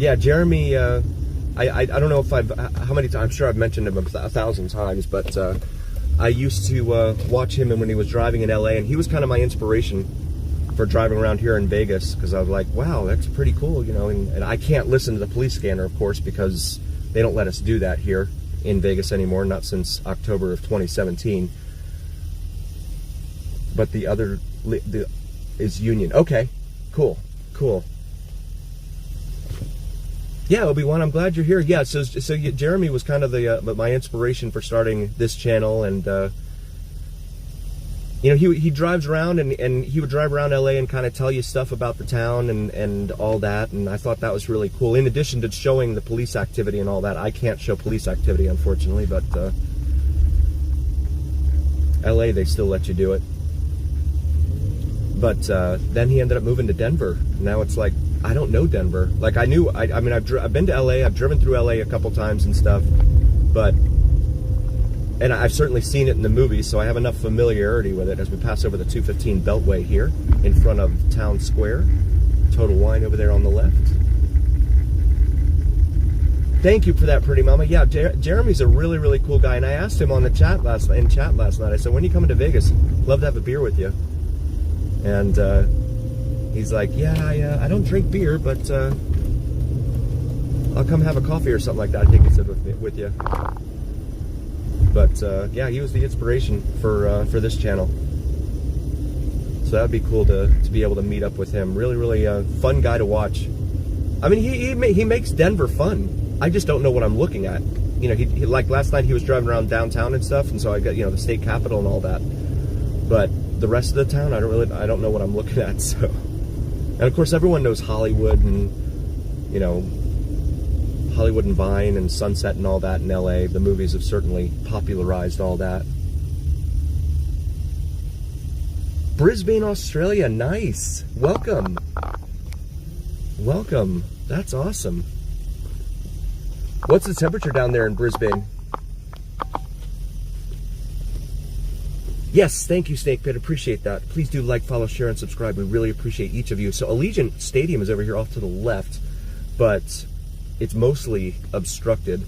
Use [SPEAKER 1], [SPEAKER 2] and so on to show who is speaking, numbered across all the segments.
[SPEAKER 1] Yeah, Jeremy, I don't know if how many times, I'm sure I've mentioned him 1,000 times, but I used to watch him when he was driving in LA, and he was kind of my inspiration for driving around here in Vegas, because I was like, wow, that's pretty cool, you know, and I can't listen to the police scanner, of course, because they don't let us do that here in Vegas anymore, not since October of 2017. But the other is Union. Okay, cool. Yeah, Obi-Wan, I'm glad you're here. Yeah, so Jeremy was kind of my inspiration for starting this channel, and you know, he drives around and he would drive around LA and kind of tell you stuff about the town and all that, and I thought that was really cool. In addition to showing the police activity and all that, I can't show police activity, unfortunately, but LA, they still let you do it. But then he ended up moving to Denver. Now it's like, I don't know Denver. Like, I mean, I've been to LA, I've driven through LA a couple times and stuff, but, and I've certainly seen it in the movies, so I have enough familiarity with it as we pass over the 215 Beltway here in front of Town Square. Total Wine over there on the left. Thank you for that, pretty mama. Yeah, Jeremy's a really, really cool guy, and I asked him on the chat last night, I said, when are you coming to Vegas? Love to have a beer with you. And he's like, yeah, I don't drink beer, but I'll come have a coffee or something like that, I think he said with you. But yeah, he was the inspiration for this channel. So that'd be cool to be able to meet up with him. Really, really fun guy to watch. I mean, he makes Denver fun. I just don't know what I'm looking at. You know, he like last night he was driving around downtown and stuff, and so I got, you know, the state capitol and all that. But the rest of the town, I don't know what I'm looking at. So, and of course everyone knows Hollywood and, you know, Hollywood and Vine and Sunset and all that in LA. The movies have certainly popularized all that. Brisbane, Australia, nice. Welcome. Welcome. That's awesome. What's the temperature down there in Brisbane? Yes, thank you, Snake Pit. Appreciate that. Please do like, follow, share, and subscribe. We really appreciate each of you. So Allegiant Stadium is over here off to the left, but it's mostly obstructed.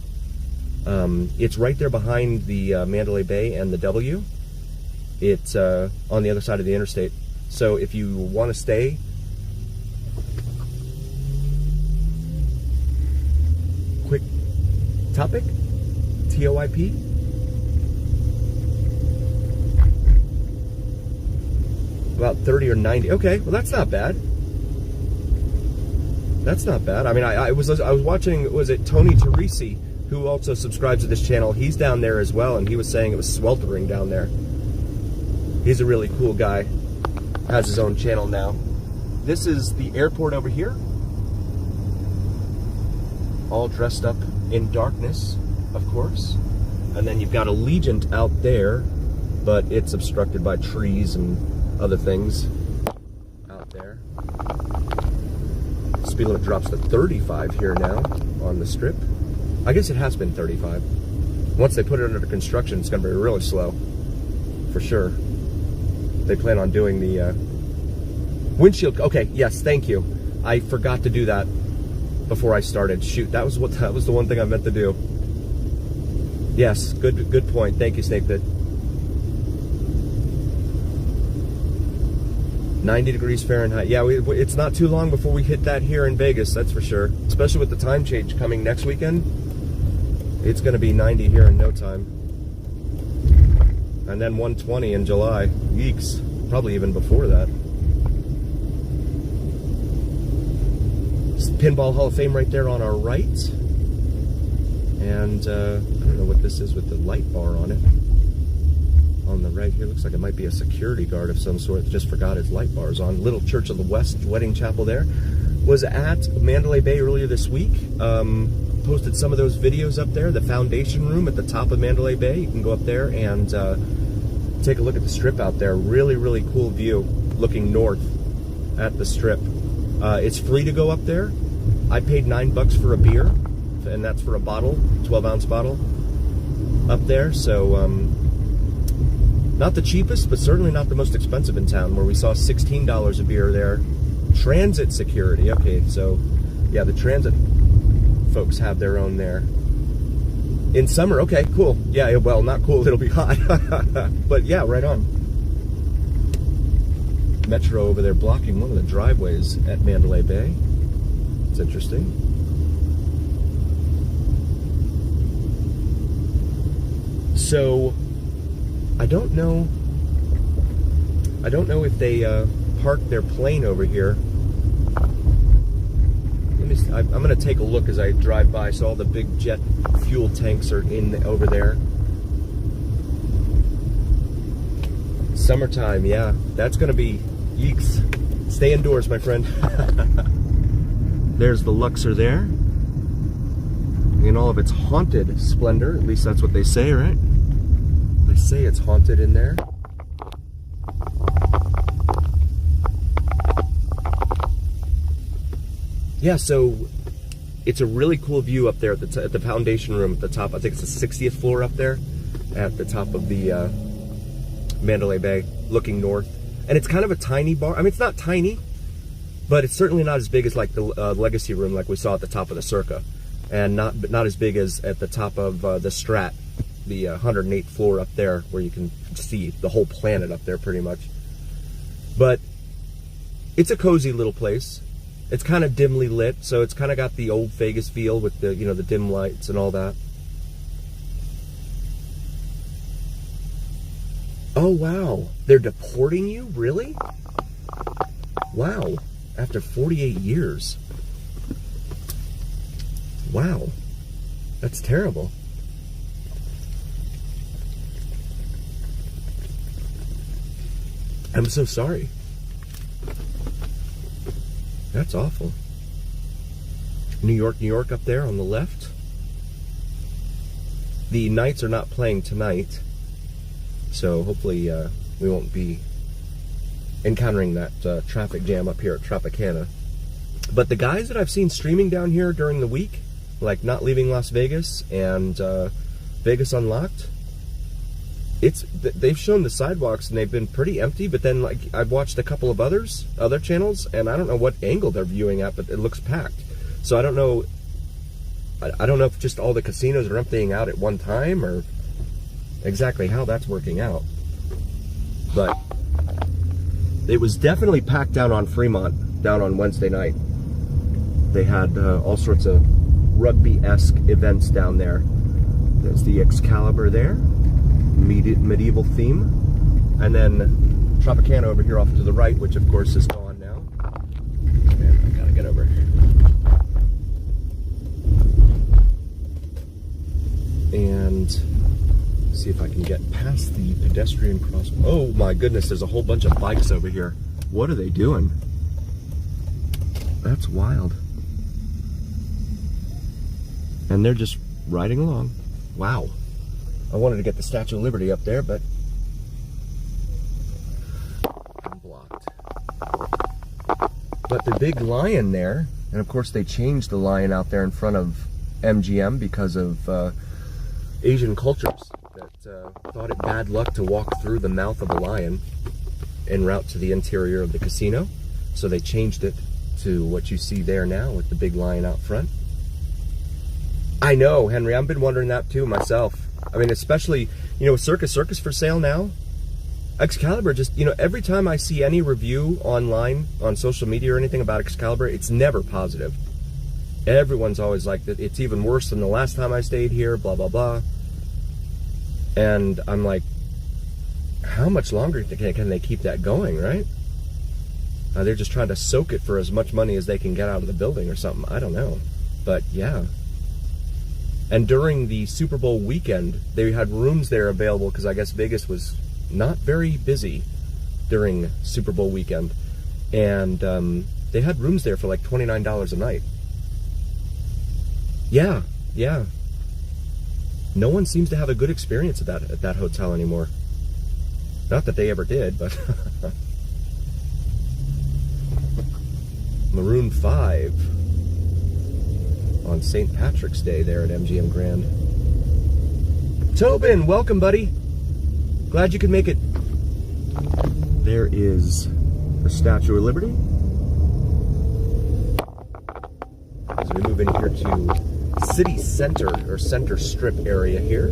[SPEAKER 1] It's right there behind the Mandalay Bay and the W. It's on the other side of the interstate. So if you want to stay, quick topic, TOIP. About 30 or 90. Okay, well that's not bad. That's not bad. I mean, I was watching, was it Tony Teresi, who also subscribes to this channel? He's down there as well, and he was saying it was sweltering down there. He's a really cool guy. Has his own channel now. This is the airport over here. All dressed up in darkness, of course. And then you've got Allegiant out there, but it's obstructed by trees and other things out there. Speed limit drops to 35 here now on the strip. I guess it has been 35. Once they put it under construction, it's going to be really slow, for sure. They plan on doing the windshield. Okay, yes, thank you. I forgot to do that before I started. Shoot, that was the one thing I meant to do. Yes, good point. Thank you, Snake Pit. 90 degrees Fahrenheit. Yeah, it's not too long before we hit that here in Vegas, that's for sure. Especially with the time change coming next weekend. It's going to be 90 here in no time. And then 120 in July. Weeks. Probably even before that. Pinball Hall of Fame right there on our right. And I don't know what this is with the light bar on it. On the right here, looks like it might be a security guard of some sort. Just forgot his light bars on. Little Church of the West wedding chapel there. Was at Mandalay Bay earlier this week. Posted some of those videos up there. The foundation room at the top of Mandalay Bay. You can go up there and take a look at the strip out there. Really, really cool view looking north at the strip. It's free to go up there. I paid $9 for a beer, and that's for a bottle, 12-ounce bottle up there. So not the cheapest, but certainly not the most expensive in town, where we saw $16 a beer there. Transit security. Okay, so Yeah, the transit folks have their own there. In summer, okay, cool. Yeah, well, not cool, it'll be hot. But yeah, right on. Metro over there blocking one of the driveways at Mandalay Bay. It's interesting. So, I don't know if they parked their plane over here. I'm going to take a look as I drive by. So all the big jet fuel tanks are in over there. Summertime, yeah. That's going to be yeeks. Stay indoors, my friend. There's the Luxor there. In all of its haunted splendor. At least that's what they say, right? They say it's haunted in there. Yeah, so it's a really cool view up there at the foundation room at the top. I think it's the 60th floor up there at the top of the Mandalay Bay, looking north. And it's kind of a tiny bar. I mean, it's not tiny, but it's certainly not as big as like the Legacy Room like we saw at the top of the Circa. And not as big as at the top of the Strat, the 108th floor up there, where you can see the whole planet up there pretty much. But it's a cozy little place. It's kind of dimly lit, so it's kind of got the old Vegas feel with the, you know, the dim lights and all that. Oh, wow. They're deporting you? Really? Wow. After 48 years. Wow. That's terrible. I'm so sorry. That's awful. New York up there on the left. The Knights are not playing tonight, so hopefully we won't be encountering that traffic jam up here at Tropicana. But the guys that I've seen streaming down here during the week, like Not Leaving Las Vegas and Vegas Unlocked, they've shown the sidewalks and they've been pretty empty, but then like I've watched a couple of other channels and I don't know what angle they're viewing at, but it looks packed. So I don't know if just all the casinos are emptying out at one time or exactly how that's working out. But it was definitely packed down on Fremont down on Wednesday night. They had all sorts of rugby-esque events down there. There's the Excalibur there. Medieval theme, and then Tropicana over here off to the right, which of course is gone now. Man, I gotta get over here. And see if I can get past the pedestrian crosswalk. Oh my goodness, there's a whole bunch of bikes over here. What are they doing? That's wild. And they're just riding along. Wow. I wanted to get the Statue of Liberty up there, but I'm blocked. But the big lion there, and of course they changed the lion out there in front of MGM because of Asian cultures that thought it bad luck to walk through the mouth of a lion en route to the interior of the casino. So they changed it to what you see there now with the big lion out front. I know, Henry, I've been wondering that too myself. I mean, especially, you know, Circus for sale now. Excalibur just, you know, every time I see any review online, on social media or anything about Excalibur, it's never positive. Everyone's always like, that it's even worse than the last time I stayed here, blah, blah, blah. And I'm like, how much longer can they keep that going, right? They're just trying to soak it for as much money as they can get out of the building or something. I don't know. But yeah. And during the Super Bowl weekend, they had rooms there available because I guess Vegas was not very busy during Super Bowl weekend. And they had rooms there for like $29 a night. Yeah, yeah. No one seems to have a good experience at that hotel anymore. Not that they ever did, but... Maroon 5 on St. Patrick's Day there at MGM Grand. Tobin, welcome, buddy. Glad you could make it. There is the Statue of Liberty. So we move in here to city center, or center strip area here.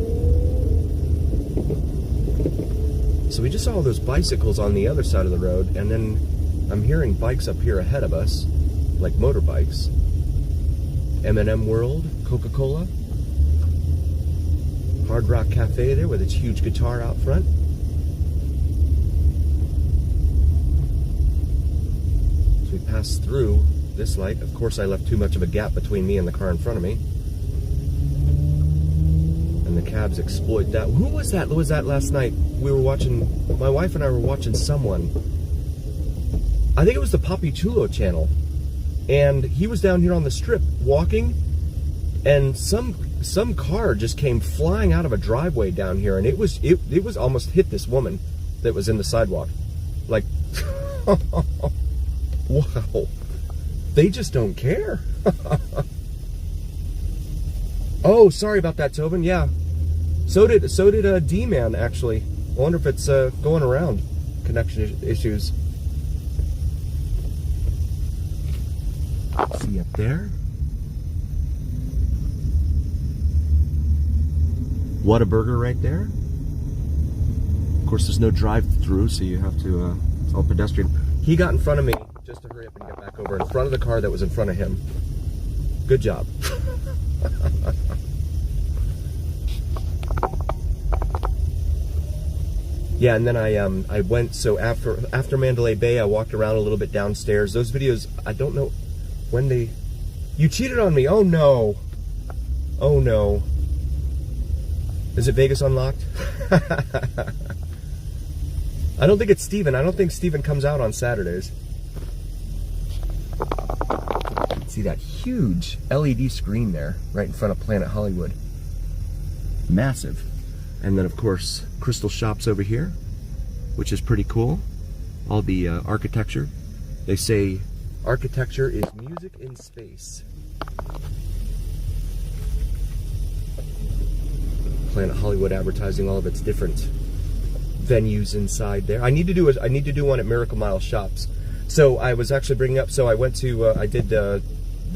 [SPEAKER 1] So we just saw all those bicycles on the other side of the road, and then I'm hearing bikes up here ahead of us, like motorbikes. M&M World, Coca-Cola. Hard Rock Cafe there with its huge guitar out front. So we passed through this light. Of course, I left too much of a gap between me and the car in front of me. And the cabs exploit that. Who was that? Who was that last night? We were watching, my wife and I were watching someone. I think it was the Papi Chulo channel. And he was down here on the strip walking, and some car just came flying out of a driveway down here, and it was almost hit this woman that was in the sidewalk. Like, wow. They just don't care. Oh, sorry about that, Tobin. Yeah. So did D-Man, actually. I wonder if it's going around. Connection issues. See up there? Whataburger right there. Of course, there's no drive-through, so you have to, it's all pedestrian. He got in front of me just to hurry up and get back over in front of the car that was in front of him. Good job. Yeah, and then I went, so after Mandalay Bay, I walked around a little bit downstairs. Those videos, I don't know when they... You cheated on me! Oh no! Oh no. Is it Vegas Unlocked? I don't think it's Steven. I don't think Steven comes out on Saturdays. See that huge LED screen there, right in front of Planet Hollywood. Massive. And then, of course, Crystal Shops over here, which is pretty cool. All the architecture. They say architecture is music in space. Planet Hollywood advertising all of its different venues inside there. I need to do one at Miracle Mile Shops. So I was actually bringing up. So I went to I did the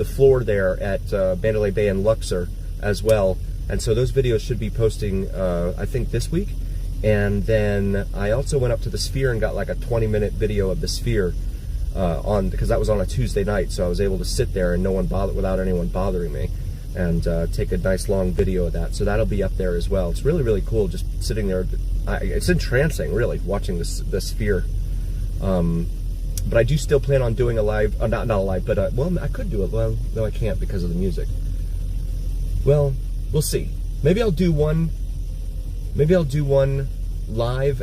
[SPEAKER 1] floor there at Mandalay Bay and Luxor as well. And so those videos should be posting, I think, this week. And then I also went up to the Sphere and got like a 20-minute video of the Sphere because that was on a Tuesday night. So I was able to sit there and without anyone bothering me, and take a nice long video of that. So that'll be up there as well. It's really, really cool just sitting there. It's entrancing, really, watching the Sphere. But I do still plan on doing a live, not a live, but well, I could do it. Well, no, I can't because of the music. Well, we'll see. Maybe I'll do one live.